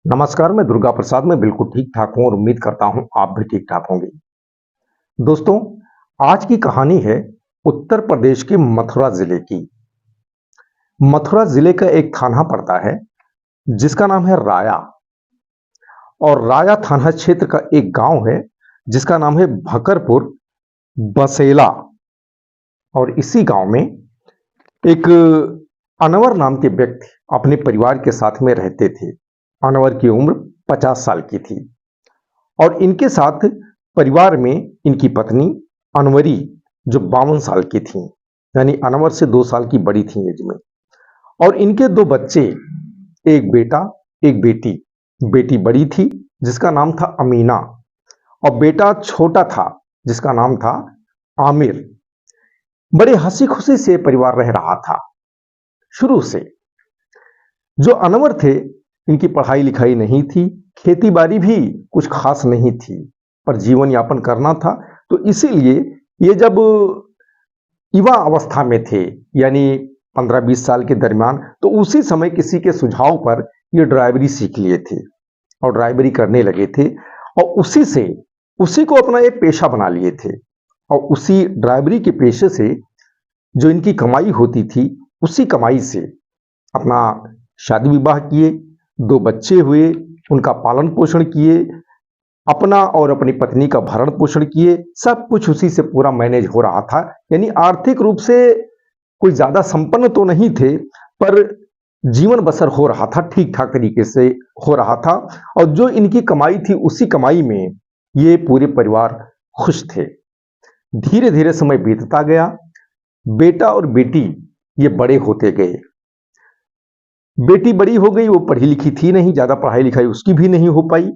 नमस्कार, मैं दुर्गा प्रसाद। मैं बिल्कुल ठीक ठाक हूँ और उम्मीद करता हूँ आप भी ठीक ठाक होंगे। दोस्तों, आज की कहानी है उत्तर प्रदेश के मथुरा जिले की। मथुरा जिले का एक थाना पड़ता है जिसका नाम है राया। और राया थाना क्षेत्र का एक गांव है जिसका नाम है भकरपुर बसेला। और इसी गांव में एक अनवर नाम के व्यक्ति अपने परिवार के साथ में रहते थे। अनवर की उम्र 50 साल की थी और इनके साथ परिवार में इनकी पत्नी अनवरी जो 52 साल की थी, यानी अनवर से 2 साल की बड़ी थी एज में। और इनके 2 बच्चे, एक बेटा एक बेटी। बेटी बड़ी थी जिसका नाम था अमीना और बेटा छोटा था जिसका नाम था आमिर। बड़े हंसी खुशी से परिवार रह रहा था शुरू से। जो अनवर थे, इनकी पढ़ाई लिखाई नहीं थी, खेती बाड़ी भी कुछ खास नहीं थी, पर जीवन यापन करना था। तो इसीलिए ये जब युवा अवस्था में थे, यानी 15-20 साल के दरमियान, तो उसी समय किसी के सुझाव पर ये ड्राइवरी सीख लिए थे और ड्राइवरी करने लगे थे। और उसी को अपना एक पेशा बना लिए थे। और उसी ड्राइवरी के पेशे से जो इनकी कमाई होती थी, उसी कमाई से अपना शादी विवाह किए, 2 बच्चे हुए, उनका पालन पोषण किए, अपना और अपनी पत्नी का भरण पोषण किए। सब कुछ उसी से पूरा मैनेज हो रहा था। यानी आर्थिक रूप से कोई ज्यादा संपन्न तो नहीं थे, पर जीवन बसर हो रहा था, ठीक ठाक तरीके से हो रहा था। और जो इनकी कमाई थी, उसी कमाई में ये पूरे परिवार खुश थे। धीरे धीरे समय बीतता गया। बेटा और बेटी ये बड़े होते गए। बेटी बड़ी हो गई, वो पढ़ी लिखी थी नहीं, ज्यादा पढ़ाई लिखाई उसकी भी नहीं हो पाई,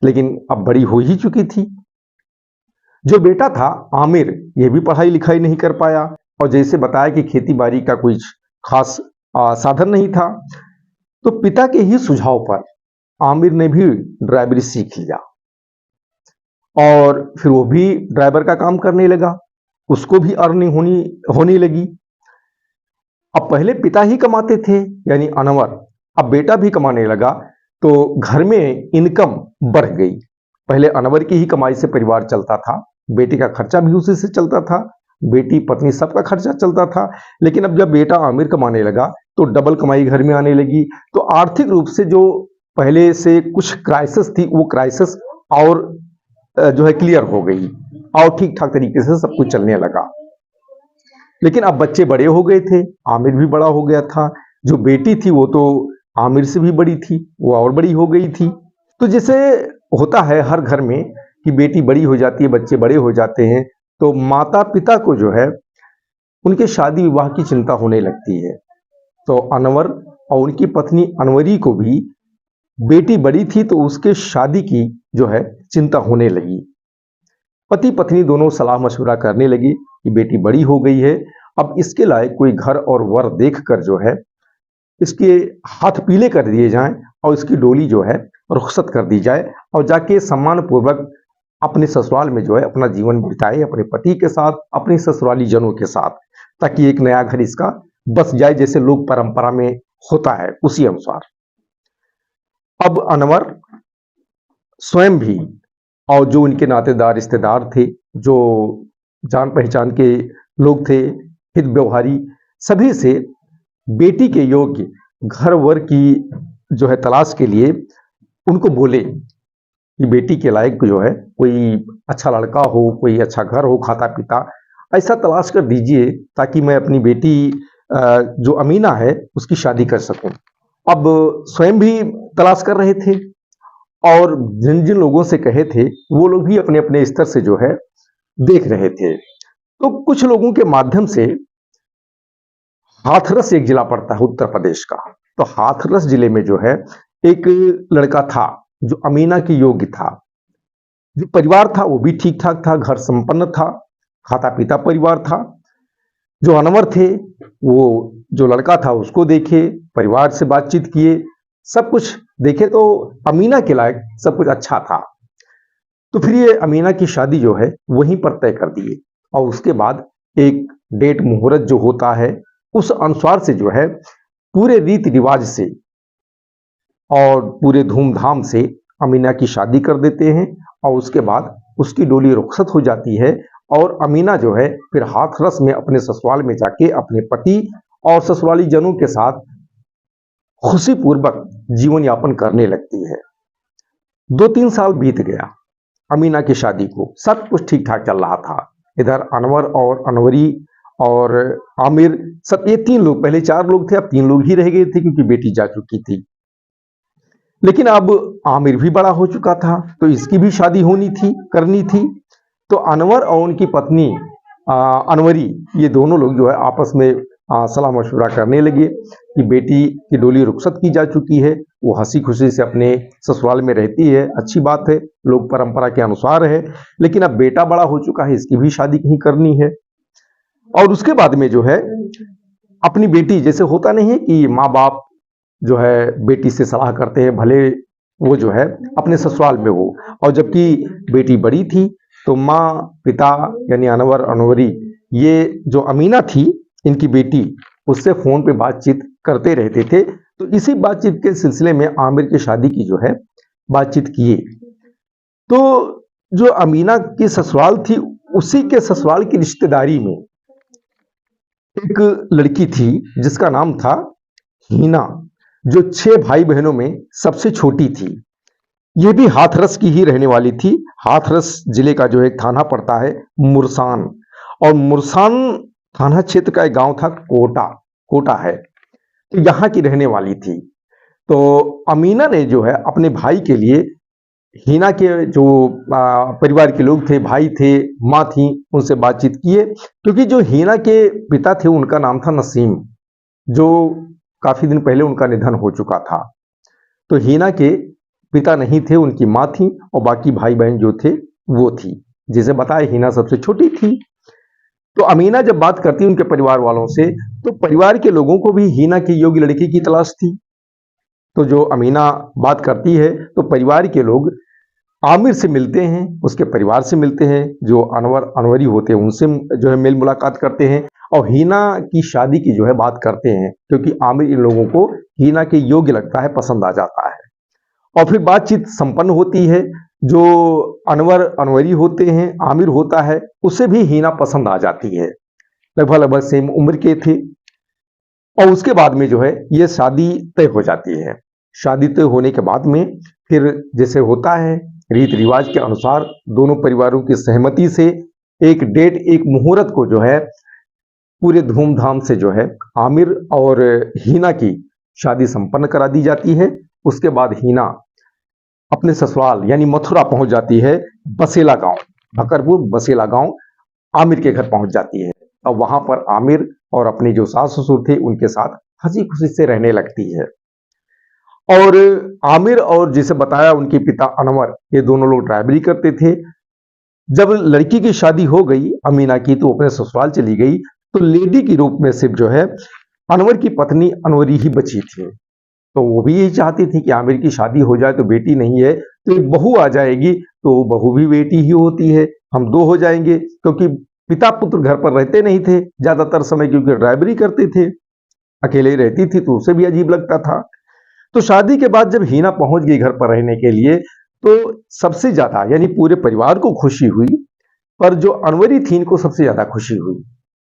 लेकिन अब बड़ी हो ही चुकी थी। जो बेटा था आमिर, ये भी पढ़ाई लिखाई नहीं कर पाया और जैसे बताया कि खेती बाड़ी का कोई खास साधन नहीं था। तो पिता के ही सुझाव पर आमिर ने भी ड्राइवरी सीख लिया और फिर वो भी ड्राइवर का काम करने लगा। उसको भी अर्निंग होने लगी। अब पहले पिता ही कमाते थे, यानी अनवर, अब बेटा भी कमाने लगा। तो घर में इनकम बढ़ गई। पहले अनवर की ही कमाई से परिवार चलता था, बेटी का खर्चा भी उसी से चलता था, बेटी पत्नी सबका खर्चा चलता था। लेकिन अब जब बेटा आमिर कमाने लगा तो डबल कमाई घर में आने लगी। तो आर्थिक रूप से जो पहले से कुछ क्राइसिस थी, वो क्राइसिस और जो है क्लियर हो गई और ठीक ठाक तरीके से सब कुछ चलने लगा। लेकिन अब बच्चे बड़े हो गए थे, आमिर भी बड़ा हो गया था। जो बेटी थी वो तो आमिर से भी बड़ी थी, वो और बड़ी हो गई थी। तो जैसे होता है हर घर में कि बेटी बड़ी हो जाती है, बच्चे बड़े हो जाते हैं, तो माता पिता को जो है उनके शादी विवाह की चिंता होने लगती है। तो अनवर और उनकी पत्नी अनवरी को भी बेटी बड़ी थी तो उसके शादी की जो है चिंता होने लगी। पति पत्नी दोनों सलाह मशवरा करने लगी कि बेटी बड़ी हो गई है, अब इसके लायक कोई घर और वर देखकर जो है इसके हाथ पीले कर दिए जाएं और इसकी डोली जो है रुखसत कर दी जाए और जाके सम्मान पूर्वक अपने ससुराल में जो है अपना जीवन बिताए, अपने पति के साथ, अपने ससुराली जनों के साथ, ताकि एक नया घर इसका बस जाए, जैसे लोक परंपरा में होता है उसी अनुसार। अब अनवर स्वयं भी और जो उनके नातेदार रिश्तेदार थे, जो जान पहचान के लोग थे, हित व्यवहारी, सभी से बेटी के योग्य घर वर की जो है तलाश के लिए उनको बोले कि बेटी के लायक जो है कोई अच्छा लड़का हो, कोई अच्छा घर हो, खाता पीता ऐसा तलाश कर दीजिए ताकि मैं अपनी बेटी जो अमीना है उसकी शादी कर सकूं। अब स्वयं भी तलाश कर रहे थे और जिन जिन लोगों से कहे थे वो लोग भी अपने अपने स्तर से जो है देख रहे थे। तो कुछ लोगों के माध्यम से हाथरस एक जिला पड़ता है उत्तर प्रदेश का, तो हाथरस जिले में जो है एक लड़का था जो अमीना की योग्य था। जो परिवार था वो भी ठीक ठाक था, घर संपन्न था, खाता पीता परिवार था। जो अनवर थे वो जो लड़का था उसको देखे, परिवार से बातचीत किए, सब कुछ देखे तो अमीना के लायक सब कुछ अच्छा था। तो फिर ये अमीना की शादी जो है वहीं पर तय कर दिए और उसके बाद एक डेट मुहूर्त जो होता है उस अनुसार से जो है पूरे रीति रिवाज से और पूरे धूमधाम से अमीना की शादी कर देते हैं और उसके बाद उसकी डोली रुखसत हो जाती है और अमीना जो है फिर हाथरस में अपने ससुराल में जाके अपने पति और ससुराली जनों के साथ खुशी पूर्वक जीवन यापन करने लगती है। 2-3 साल बीत गया अमीना की शादी को, सब कुछ ठीक ठाक चल रहा था। इधर अनवर और अनवरी और आमिर, सब ये 3 लोग, पहले 4 लोग थे, अब 3 लोग ही रह गए थे क्योंकि बेटी जा चुकी थी। लेकिन अब आमिर भी बड़ा हो चुका था तो इसकी भी शादी करनी थी। तो अनवर और उनकी पत्नी अनवरी, ये दोनों लोग जो है आपस में सलाह मशवरा करने लगे कि बेटी की डोली रुखसत की जा चुकी है, वो हंसी खुशी से अपने ससुराल में रहती है, अच्छी बात है, लोग परंपरा के अनुसार है। लेकिन अब बेटा बड़ा हो चुका है, इसकी भी शादी कहीं करनी है। और उसके बाद में जो है अपनी बेटी, जैसे होता नहीं है कि माँ बाप जो है बेटी से सलाह करते हैं, भले वो जो है अपने ससुराल में हो, और जबकि बेटी बड़ी थी तो माँ पिता यानी अनवर अनवरी, ये जो अमीना थी इनकी बेटी, उससे फोन पे बातचीत करते रहते थे। तो इसी बातचीत के सिलसिले में आमिर की शादी की जो है बातचीत किए। तो जो अमीना की ससुराल थी, उसी के ससुराल की रिश्तेदारी में एक लड़की थी जिसका नाम था हीना, जो 6 भाई बहनों में सबसे छोटी थी। ये भी हाथरस की ही रहने वाली थी। हाथरस जिले का जो एक थाना पड़ता है मुरसान, और मुरसान थाना क्षेत्र का एक गांव था कोटा है, तो यहाँ की रहने वाली थी। तो अमीना ने जो है अपने भाई के लिए हीना के जो परिवार के लोग थे, भाई थे, माँ थी, उनसे बातचीत किए। क्योंकि जो हीना के पिता थे उनका नाम था नसीम, जो काफी दिन पहले उनका निधन हो चुका था। तो हीना के पिता नहीं थे, उनकी माँ थी और बाकी भाई बहन जो थे वो थी। जैसे बताया हीना सबसे छोटी थी। तो अमीना जब बात करती उनके परिवार वालों से, तो परिवार के लोगों को भी हीना की योग्य लड़की की तलाश थी। तो जो अमीना बात करती है तो परिवार के लोग आमिर से मिलते हैं, उसके परिवार से मिलते हैं, जो अनवर अनवरी होते हैं उनसे जो है मेल मुलाकात करते हैं और हीना की शादी की जो है बात करते हैं, क्योंकि आमिर इन लोगों को हीना के योग्य लगता है, पसंद आ जाता है। और फिर बातचीत संपन्न होती है। जो अनवर अनवरी होते हैं, आमिर होता है, उसे भी हीना पसंद आ जाती है, लगभग सेम उम्र के थे। और उसके बाद में जो है ये शादी तय हो जाती है। शादी तय होने के बाद में फिर जैसे होता है रीति रिवाज के अनुसार दोनों परिवारों की सहमति से एक डेट, एक मुहूर्त को जो है पूरे धूमधाम से जो है आमिर और हीना की शादी संपन्न करा दी जाती है। उसके बाद हीना अपने ससुराल यानी मथुरा पहुंच जाती है, बसेला गांव, भकरपुर बसेला गांव आमिर के घर पहुंच जाती है। अब वहां पर आमिर और अपने जो सास ससुर थे उनके साथ हंसी खुशी से रहने लगती है। और आमिर और जिसे बताया उनके पिता अनवर, ये दोनों लोग ड्राइवरी करते थे। जब लड़की की शादी हो गई अमीना की, तो अपने ससुराल चली गई। तो लेडी के रूप में सिर्फ जो है अनवर की पत्नी अनवरी ही बची थी। तो वो भी यही चाहती थी कि आमिर की शादी हो जाए तो बेटी नहीं है तो एक बहू आ जाएगी, तो बहू भी बेटी ही होती है, हम 2 हो जाएंगे। क्योंकि पिता पुत्र घर पर रहते नहीं थे ज्यादातर समय, क्योंकि ड्राइवरी करते थे, अकेले ही रहती थी तो उसे भी अजीब लगता था। तो शादी के बाद जब हीना पहुंच गई घर पर रहने के लिए, तो सबसे ज्यादा यानी पूरे परिवार को खुशी हुई, पर जो अनवरी थी इनको सबसे ज्यादा खुशी हुई,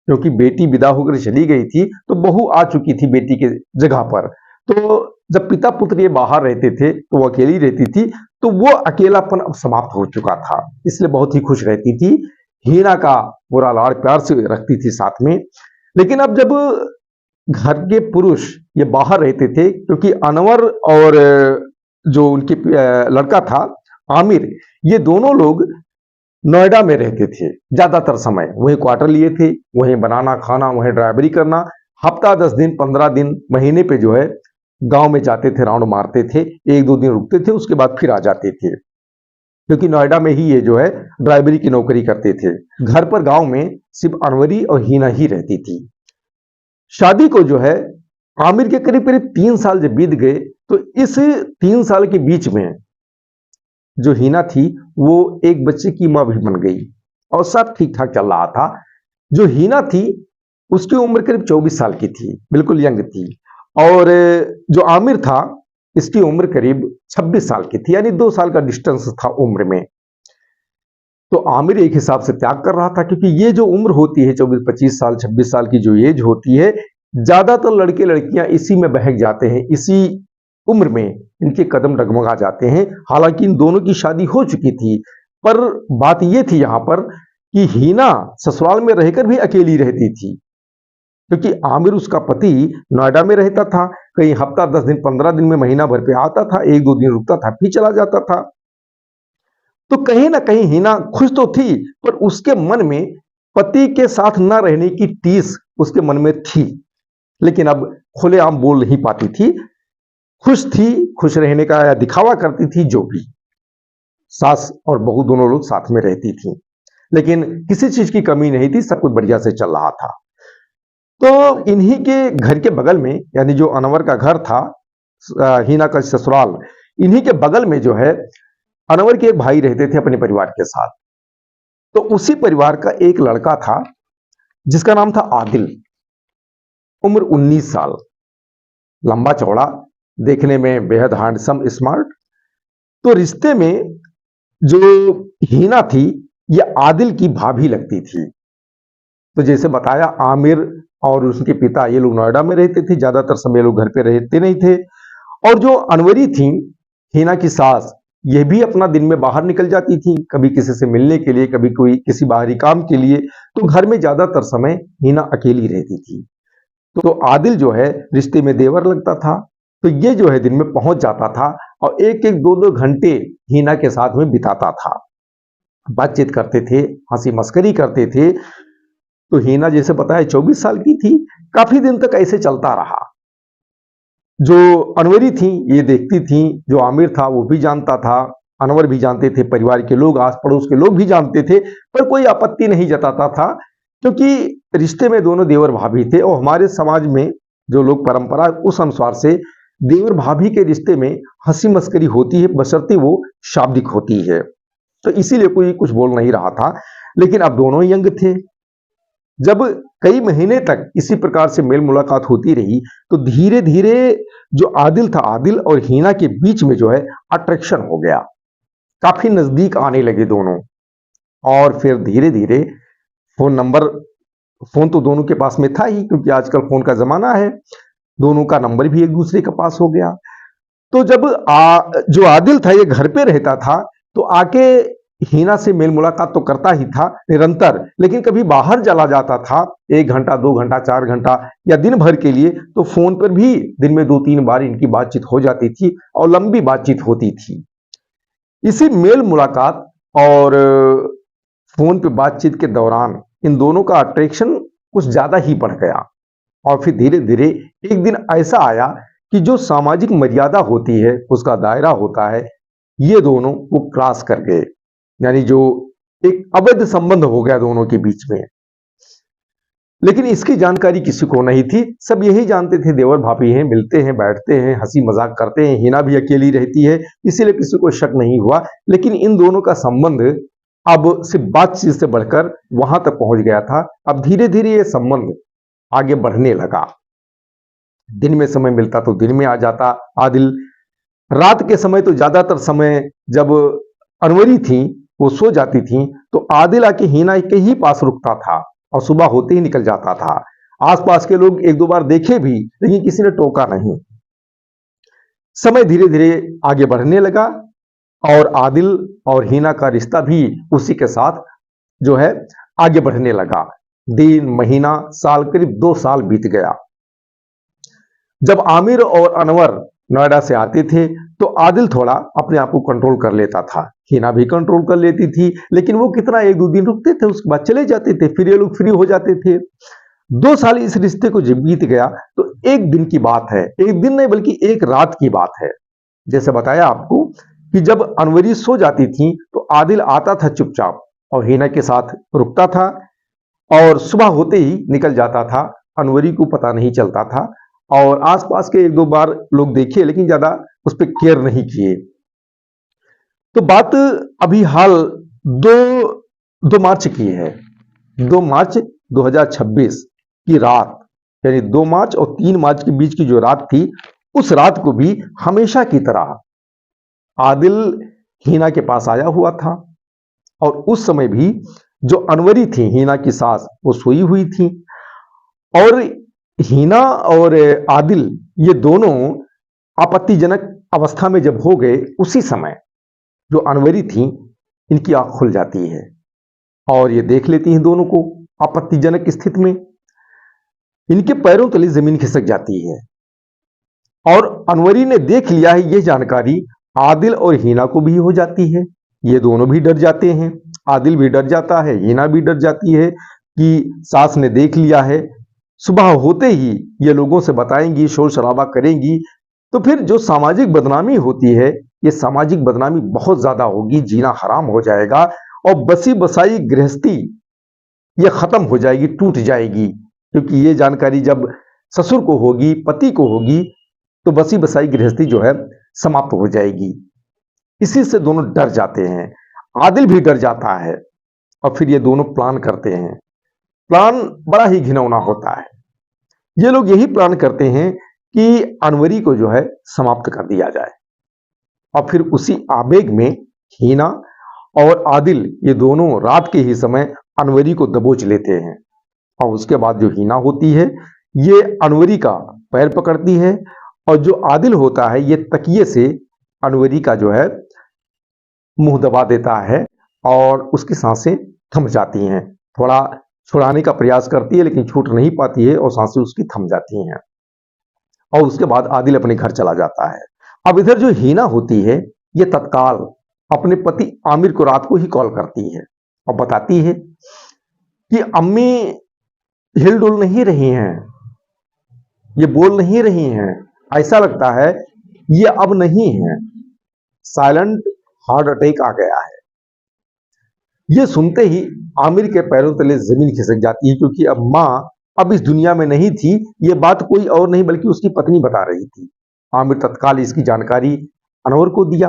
क्योंकि बेटी विदा होकर चली गई थी तो बहू आ चुकी थी बेटी के जगह पर। तो जब पिता पुत्र ये बाहर रहते थे तो वो अकेली रहती थी, तो वो अकेलापन अब समाप्त हो चुका था, इसलिए बहुत ही खुश रहती थी, हीना का पूरा लाड़ प्यार से रखती थी साथ में। लेकिन अब जब घर के पुरुष ये बाहर रहते थे, क्योंकि अनवर और जो उनके लड़का था आमिर, ये दोनों लोग नोएडा में रहते थे ज्यादातर समय, वहीं क्वार्टर लिए थे, वहीं बनाना खाना, वहीं ड्राइवरी करना। हफ्ता 10 दिन 15 दिन महीने पे जो है गांव में जाते थे, राउंड मारते थे, 1-2 दिन रुकते थे, उसके बाद फिर आ जाते थे, क्योंकि नोएडा में ही ये जो है ड्राइवरी की नौकरी करते थे। घर पर गांव में सिर्फ अनवरी और हीना ही रहती थी। शादी को जो है आमिर के करीब करीब 3 साल जब बीत गए, तो इस 3 साल के बीच में जो हीना थी वो एक बच्चे की मां भी बन गई और सब ठीक ठाक चल रहा था। जो हीना थी उसकी उम्र करीब 24 साल की थी, बिल्कुल यंग थी। और जो आमिर था इसकी उम्र करीब 26 साल की थी, यानी 2 साल का डिस्टेंस था उम्र में। तो आमिर एक हिसाब से त्याग कर रहा था, क्योंकि ये जो उम्र होती है 24-25 साल 26 साल की जो एज होती है, ज्यादातर लड़के लड़कियां इसी में बहक जाते हैं, इसी उम्र में इनके कदम डगमगा जाते हैं। हालांकि इन दोनों की शादी हो चुकी थी, पर बात यह थी यहां पर कि हीना ससुराल में रहकर भी अकेली रहती थी, क्योंकि आमिर उसका पति नोएडा में रहता था। कहीं हफ्ता 10 दिन 15 दिन में महीना भर पे आता था, 1-2 दिन रुकता था फिर चला जाता था। तो कहीं ना कहीं हिना खुश तो थी, पर उसके मन में पति के साथ न रहने की टीस उसके मन में थी, लेकिन अब खुलेआम बोल नहीं पाती थी। खुश थी, खुश रहने का या दिखावा करती थी, जो भी। सास और बहू दोनों लोग साथ में रहती थी, लेकिन किसी चीज की कमी नहीं थी, सब कुछ बढ़िया से चल रहा था। तो इन्हीं के घर के बगल में, यानी जो अनवर का घर था, हिना का ससुराल, इन्हीं के बगल में जो है अनवर के एक भाई रहते थे अपने परिवार के साथ। तो उसी परिवार का एक लड़का था जिसका नाम था आदिल। उम्र 19 साल, लंबा चौड़ा, देखने में बेहद हैंडसम, स्मार्ट। तो रिश्ते में जो हीना थी, यह आदिल की भाभी लगती थी। तो जैसे बताया, आमिर और उसके पिता ये लोग नोएडा में रहते थे, ज्यादातर समय लोग घर पे रहते नहीं थे। और जो अनवरी थी, हीना की सास, ये भी अपना दिन में बाहर निकल जाती थी, कभी किसी से मिलने के लिए, कभी कोई किसी बाहरी काम के लिए। तो घर में ज्यादातर समय हीना अकेली रहती थी। तो आदिल जो है रिश्ते में देवर लगता था। तो ये जो है दिन में पहुंच जाता था और 1-1, 2-2 घंटे हीना के साथ में बिताता था। बातचीत करते थे, हंसी मस्करी करते थे। तो हीना जैसे बताया 24 साल की थी। काफी दिन तक ऐसे चलता रहा। जो अनवरी थी ये देखती थी, जो आमिर था वो भी जानता था, अनवर भी जानते थे, परिवार के लोग, आस पड़ोस के लोग भी जानते थे, पर कोई आपत्ति नहीं जताता था, क्योंकि रिश्ते में दोनों देवर भाभी थे। और हमारे समाज में जो लोग परंपरा, उस अनुसार से देवर भाभी के रिश्ते में हंसी मस्करी होती है, बशर्ते वो शाब्दिक होती है। तो इसीलिए कोई कुछ बोल नहीं रहा था। लेकिन अब दोनों यंग थे। जब कई महीने तक इसी प्रकार से मेल मुलाकात होती रही, तो धीरे धीरे जो आदिल था, आदिल और हीना के बीच में जो है अट्रैक्शन हो गया। काफी नजदीक आने लगे दोनों। और फिर धीरे धीरे फोन तो दोनों के पास में था ही, क्योंकि आजकल फोन का जमाना है। दोनों का नंबर भी एक दूसरे के पास हो गया। तो जब जो आदिल था ये घर पे रहता था, तो आके हीना से मेल मुलाकात तो करता ही था निरंतर, लेकिन कभी बाहर चला जाता था 1 घंटा, 2 घंटा, 4 घंटा या दिन भर के लिए, तो फोन पर भी दिन में 2-3 बार इनकी बातचीत हो जाती थी और लंबी बातचीत होती थी। इसी मेल मुलाकात और फोन पे बातचीत के दौरान इन दोनों का अट्रैक्शन कुछ ज्यादा ही बढ़ गया। और फिर धीरे धीरे एक दिन ऐसा आया कि जो सामाजिक मर्यादा होती है, उसका दायरा होता है, ये दोनों वो क्रॉस कर गए। यानी जो एक अवैध संबंध हो गया दोनों के बीच में। लेकिन इसकी जानकारी किसी को नहीं थी। सब यही जानते थे देवर भाभी हैं, मिलते हैं, बैठते हैं, हंसी मजाक करते हैं। हिना भी अकेली रहती है, इसीलिए किसी को शक नहीं हुआ। लेकिन इन दोनों का संबंध अब सिर्फ बातचीत से बढ़कर वहां तक पहुंच गया था। अब धीरे धीरे ये संबंध आगे बढ़ने लगा। दिन में समय मिलता तो दिन में आ जाता आदिल। रात के समय तो ज्यादातर समय जब अनवरी थी वो सो जाती थी, तो आदिल आके हीना के ही पास रुकता था और सुबह होते ही निकल जाता था। आसपास के लोग 1-2 बार देखे भी, लेकिन किसी ने टोका नहीं। समय धीरे धीरे आगे बढ़ने लगा और आदिल और हीना का रिश्ता भी उसी के साथ जो है आगे बढ़ने लगा। दिन, महीना, साल, करीब 2 साल बीत गया। जब आमिर और अनवर नोएडा से आते थे, तो आदिल थोड़ा अपने आप को कंट्रोल कर लेता था। हिना भी कंट्रोल कर लेती थी, लेकिन वो कितना 1-2 दिन रुकते थे, उसके बाद चले जाते थे, फिर ये लोग फ्री हो जाते थे। 2 साल इस रिश्ते को जब बीत गया, तो एक दिन की बात है, एक दिन नहीं बल्कि एक रात की बात है। जैसे बताया आपको कि जब अनवरी सो जाती थी, तो आदिल आता था चुपचाप और हिना के साथ रुकता था और सुबह होते ही निकल जाता था। अनवरी को पता नहीं चलता था और आसपास के 1-2 बार लोग देखे, लेकिन ज्यादा उस पर केयर नहीं किए। तो बात अभी हाल 2 मार्च की है। 2 मार्च 2026 की रात, यानी 2 मार्च और 3 मार्च के बीच की जो रात थी, उस रात को भी हमेशा की तरह आदिल हीना के पास आया हुआ था और उस समय भी जो अनवरी थी हीना की सास वो सोई हुई थी और हीना और आदिल ये दोनों आपत्तिजनक अवस्था में जब हो गए उसी समय जो अनवरी थी इनकी आंख खुल जाती है और ये देख लेती हैं दोनों को आपत्तिजनक स्थिति में। इनके पैरों तले जमीन खिसक जाती है और अनवरी ने देख लिया है यह जानकारी आदिल और हीना को भी हो जाती है। ये दोनों भी डर जाते हैं, आदिल भी डर जाता है, हीना भी डर जाती है कि सास ने देख लिया है। सुबह होते ही ये लोगों से बताएंगी, शोर शराबा करेंगी तो फिर जो सामाजिक बदनामी होती है ये सामाजिक बदनामी बहुत ज्यादा होगी, जीना हराम हो जाएगा और बसी बसाई गृहस्थी ये खत्म हो जाएगी, टूट जाएगी। क्योंकि ये जानकारी जब ससुर को होगी, पति को होगी तो बसी बसाई गृहस्थी जो है समाप्त हो जाएगी। इसी से दोनों डर जाते हैं, आदिल भी डर जाता है और फिर ये दोनों प्लान करते हैं। प्लान बड़ा ही घिनौना होता है। ये लोग यही प्लान करते हैं कि अनवरी को जो है समाप्त कर दिया जाए और फिर उसी आवेग में हीना और आदिल ये दोनों रात के ही समय अनवरी को दबोच लेते हैं और उसके बाद जो हीना होती है ये अनवरी का पैर पकड़ती है और जो आदिल होता है ये तकिए से अनवरी का जो है मुंह दबा देता है और उसकी सांसें थम जाती हैं। थोड़ा छुड़ाने का प्रयास करती है लेकिन छूट नहीं पाती है और सांसें उसकी थम जाती हैं और उसके बाद आदिल अपने घर चला जाता है। अब इधर जो हीना होती है ये तत्काल अपने पति आमिर को रात को ही कॉल करती है और बताती है कि अम्मी हिलडुल नहीं रही हैं, ये बोल नहीं रही हैं, ऐसा लगता है ये अब नहीं है, साइलेंट हार्ट अटैक आ गया है। ये सुनते ही आमिर के पैरों तले जमीन खिसक जाती है क्योंकि अब मां अब इस दुनिया में नहीं थी। ये बात कोई और नहीं बल्कि उसकी पत्नी बता रही थी। आमिर तत्काल इसकी जानकारी अनवर को दिया।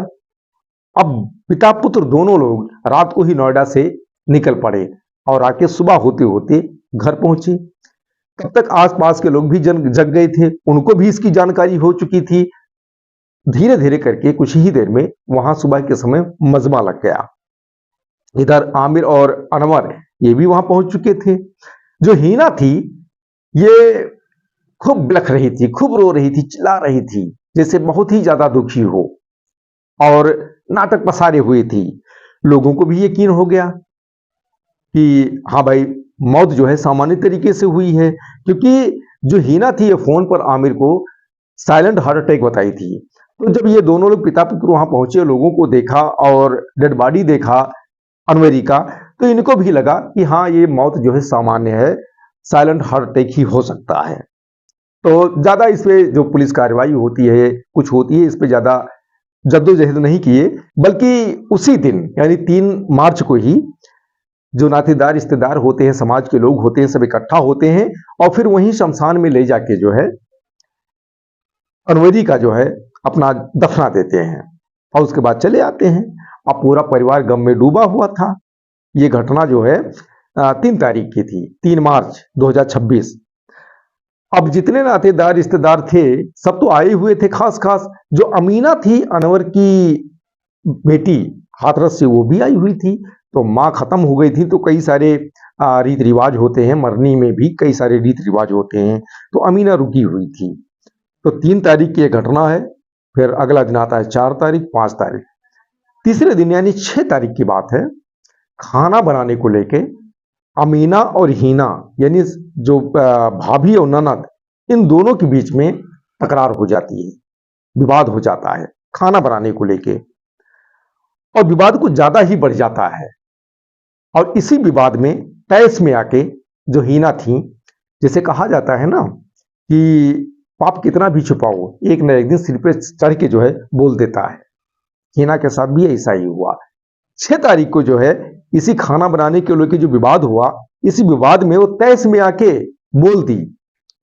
अब पिता पुत्र दोनों लोग रात को ही नोएडा से निकल पड़े और आके सुबह होते होते घर पहुंचे। तब तक आसपास के लोग भी जग गए थे, उनको भी इसकी जानकारी हो चुकी थी। धीरे धीरे करके कुछ ही देर में वहां सुबह के समय मजमा लग गया। इधर आमिर और अनवर ये भी वहां पहुंच चुके थे। जो हीना थी ये खूब बिलख रही थी, खूब रो रही थी, चिल्ला रही थी जैसे बहुत ही ज्यादा दुखी हो और नाटक पसारे हुए थी। लोगों को भी यकीन हो गया कि हाँ भाई मौत जो है सामान्य तरीके से हुई है क्योंकि जो हीना थी ये फोन पर आमिर को साइलेंट हार्ट अटैक बताई थी। तो जब ये दोनों लोग पिता पुत्र वहां पहुंचे, लोगों को देखा और डेड बॉडी देखा अनवरी का, तो इनको भी लगा कि हाँ ये मौत जो है सामान्य है, साइलेंट हार्ट अटैक ही हो सकता है। तो ज्यादा इस पे जो पुलिस कार्रवाई होती है कुछ होती है इस पे ज्यादा जद्दोजहद नहीं किए, बल्कि उसी दिन यानी 3 मार्च को ही जो नातेदार रिश्तेदार होते हैं, समाज के लोग होते हैं, सब इकट्ठा होते हैं और फिर वहीं शमशान में ले जाके जो है अनवरी का जो है अपना दफना देते हैं और उसके बाद चले आते हैं। अब पूरा परिवार गम में डूबा हुआ था। ये घटना जो है 3 तारीख की थी, 3 मार्च 2026। अब जितने नातेदार रिश्तेदार थे सब तो आए हुए थे, खास खास जो अमीना थी अनवर की बेटी हाथरस से वो भी आई हुई थी। तो माँ खत्म हो गई थी तो कई सारे रीत रिवाज होते हैं, मरनी में भी कई सारे रीत रिवाज होते हैं, तो अमीना रुकी हुई थी। तो 3 तारीख की यह घटना है। फिर अगला दिन आता है 4 तारीख, 5 तारीख, तीसरे दिन यानी 6 तारीख की बात है। खाना बनाने को लेके अमीना और हीना यानी जो भाभी और ननद इन दोनों के बीच में तकरार हो जाती है, विवाद हो जाता है खाना बनाने को लेके और विवाद कुछ ज्यादा ही बढ़ जाता है। और इसी विवाद में तैस में आके जो हीना थी, जैसे कहा जाता है ना कि पाप कितना भी छुपाओ एक न एक दिन सिर पे चढ़ के जो है बोल देता है। हीना के साथ भी ऐसा ही हुआ। 6 तारीख को जो है इसी खाना बनाने के लेकर जो विवाद हुआ, इसी विवाद में वो तैस में आके बोल दी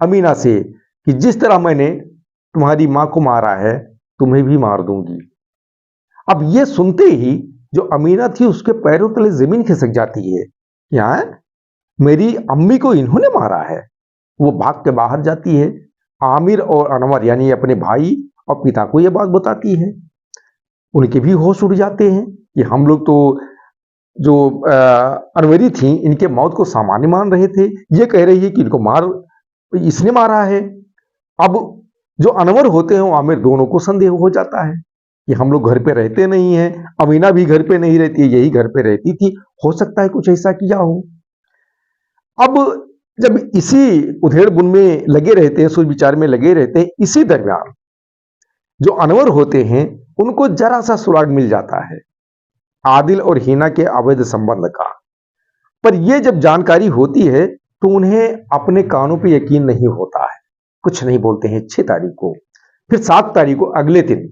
अमीना से कि जिस तरह मैंने तुम्हारी मां को मारा है तुम्हें भी मार दूंगी। अब ये सुनते ही जो अमीना थी उसके पैरों तले जमीन खिसक जाती है। क्या मेरी अम्मी को इन्होंने मारा है? वो भाग के बाहर जाती है आमिर और अनवर यानी अपने भाई और पिता को यह बात बताती है। उनके भी होश उड़ जाते हैं कि हम लोग तो जो अनवरी थी इनके मौत को सामान्य मान रहे थे, ये कह रही है कि इनको इसने मारा है। अब जो अनवर होते हैं वो आमिर दोनों को संदेह हो जाता है कि हम लोग घर पे रहते नहीं हैं, अमीना भी घर पे नहीं रहती, यही घर पे रहती थी, हो सकता है कुछ ऐसा किया हो। अब जब इसी उधेड़ बुन में लगे रहते हैं, सोच विचार में लगे रहते हैं, इसी दरमियान जो अनवर होते हैं उनको जरा सा सुराग मिल जाता है आदिल और हिना के अवैध संबंध का। पर यह जब जानकारी होती है तो उन्हें अपने कानों पे यकीन नहीं होता है, कुछ नहीं बोलते हैं 6 तारीख को। फिर 7 तारीख को अगले दिन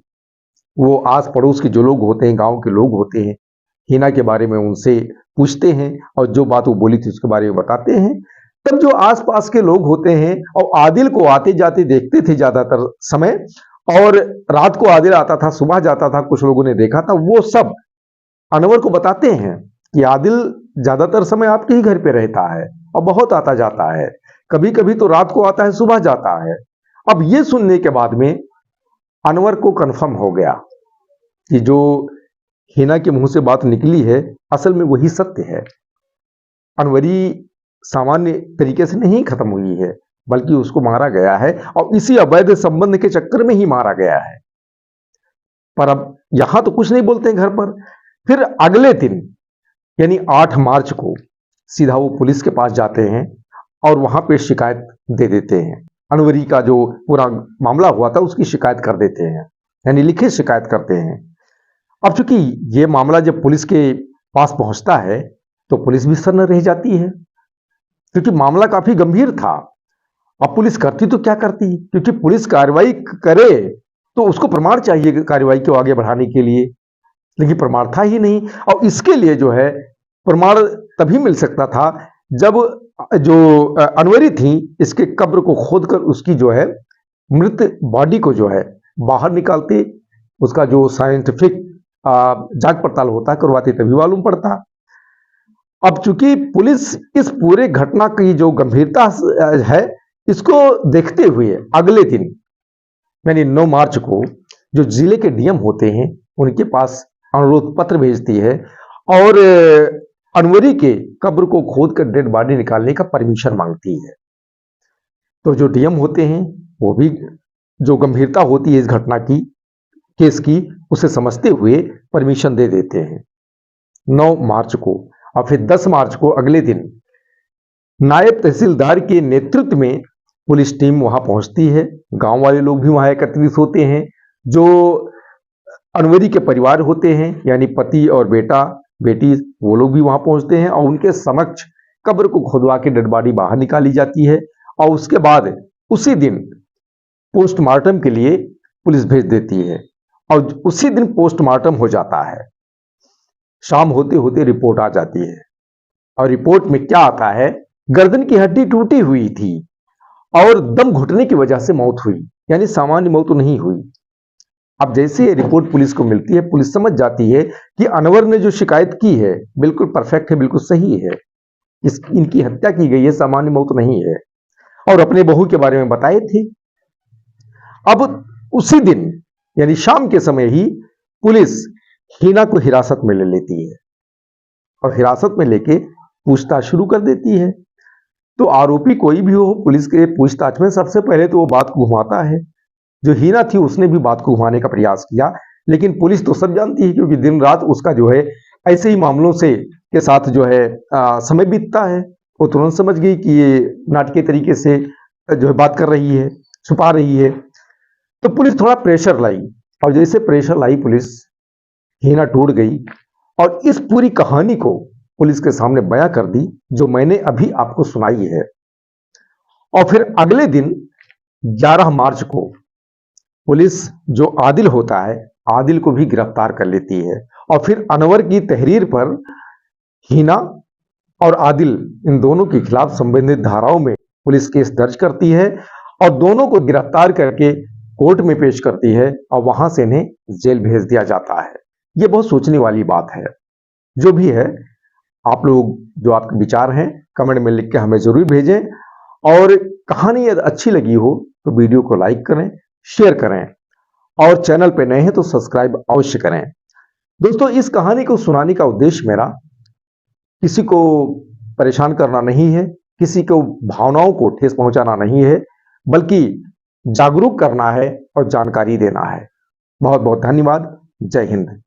वो आस पड़ोस के जो लोग होते हैं, गांव के लोग होते हैं, हिना के बारे में उनसे पूछते हैं और जो बात वो बोली थी उसके बारे में बताते हैं। तब जो आसपास के लोग होते हैं और आदिल को आते जाते देखते थे ज्यादातर समय, और रात को आदिल आता था, सुबह जाता था, कुछ लोगों ने देखा था, वो सब अनवर को बताते हैं कि आदिल ज्यादातर समय आपके ही घर पे रहता है और बहुत आता जाता है, कभी कभी तो रात को आता है, सुबह जाता है। अब ये सुनने के बाद में अनवर को कंफर्म हो गया कि जो हिना के मुंह से बात निकली है असल में वही सत्य है। अनवरी सामान्य तरीके से नहीं खत्म हुई है, बल्कि उसको मारा गया है और इसी अवैध संबंध के चक्कर में ही मारा गया है। पर अब यहां तो कुछ नहीं बोलते हैं घर पर। फिर अगले दिन यानी 8 मार्च को सीधा वो पुलिस के पास जाते हैं और वहां पे शिकायत दे देते हैं। अनवरी का जो पूरा मामला हुआ था उसकी शिकायत कर देते हैं, यानी लिखित शिकायत करते हैं। अब चूंकि ये मामला जब पुलिस के पास पहुंचता है तो पुलिस भी सन्न रह जाती है, क्योंकि मामला काफी गंभीर था। अब पुलिस करती तो क्या करती, क्योंकि पुलिस कार्रवाई करे तो उसको प्रमाण चाहिए कार्रवाई को आगे बढ़ाने के लिए, लेकिन प्रमाण था ही नहीं। और इसके लिए जो है प्रमाण तभी मिल सकता था जब जो अनवरी थी इसके कब्र को खोदकर उसकी जो है मृत बॉडी को जो है बाहर निकालते, उसका जो साइंटिफिक जांच पड़ताल होता करवाते, तभी मालूम पड़ता। अब चूंकि पुलिस इस पूरे घटना की जो गंभीरता है इसको देखते हुए अगले दिन यानी 9 मार्च को जो जिले के डीएम होते हैं उनके पास अनुरोध पत्र भेजती है और अनवरी के कब्र को खोदकर डेड बॉडी निकालने का परमिशन मांगती है। तो जो डीएम होते हैं वो भी जो गंभीरता होती है इस घटना की, केस की, उसे समझते हुए परमिशन दे देते हैं 9 मार्च को। और फिर 10 मार्च को अगले दिन नायब तहसीलदार के नेतृत्व में पुलिस टीम वहां पहुंचती है। गांव वाले लोग भी वहां एकत्रित होते हैं, जो अनवरी के परिवार होते हैं यानी पति और बेटा बेटी, वो लोग भी वहां पहुंचते हैं और उनके समक्ष कब्र को खुदवा के डेड बॉडी बाहर निकाली जाती है। और उसके बाद उसी दिन पोस्टमार्टम के लिए पुलिस भेज देती है और उसी दिन पोस्टमार्टम हो जाता है। शाम होते होते रिपोर्ट आ जाती है और रिपोर्ट में क्या आता है, गर्दन की हड्डी टूटी हुई थी और दम घुटने की वजह से मौत हुई, यानी सामान्य मौत तो नहीं हुई। अब जैसे ये रिपोर्ट पुलिस को मिलती है, पुलिस समझ जाती है कि अनवर ने जो शिकायत की है बिल्कुल परफेक्ट है, बिल्कुल सही है, इनकी हत्या की गई है, सामान्य मौत नहीं है, और अपने बहू के बारे में बताए थे। अब उसी दिन यानी शाम के समय ही पुलिस हिना को हिरासत में ले लेती है और हिरासत में लेके पूछताछ शुरू कर देती है। तो आरोपी कोई भी हो, पुलिस के पूछताछ में सबसे पहले तो वो बात को घुमाता है। जो हिना थी उसने भी बात को घुमाने का प्रयास किया, लेकिन पुलिस तो सब जानती है क्योंकि दिन रात उसका जो है ऐसे ही मामलों से के साथ जो है समय बीतता है। वो तुरंत समझ गई कि ये नाटकीय तरीके से जो है बात कर रही है, छुपा रही है। तो पुलिस थोड़ा प्रेशर लाई और जैसे प्रेशर लाई पुलिस, हिना टूट गई और इस पूरी कहानी को पुलिस के सामने बयां कर दी जो मैंने अभी आपको सुनाई है। और फिर अगले दिन 11 मार्च को पुलिस जो आदिल होता है, आदिल को भी गिरफ्तार कर लेती है और फिर अनवर की तहरीर पर हिना और आदिल इन दोनों के खिलाफ संबंधित धाराओं में पुलिस केस दर्ज करती है और दोनों को गिरफ्तार करके कोर्ट में पेश करती है और वहां से इन्हें जेल भेज दिया जाता है। यह बहुत सोचने वाली बात है। जो भी है, आप लोग जो आपके विचार हैं कमेंट में लिख के हमें जरूर भेजें, और कहानी यदि अच्छी लगी हो तो वीडियो को लाइक करें, शेयर करें और चैनल पे नए हैं तो सब्सक्राइब अवश्य करें। दोस्तों, इस कहानी को सुनाने का उद्देश्य मेरा किसी को परेशान करना नहीं है, किसी को भावनाओं को ठेस पहुंचाना नहीं है, बल्कि जागरूक करना है और जानकारी देना है। बहुत बहुत धन्यवाद। जय हिंद।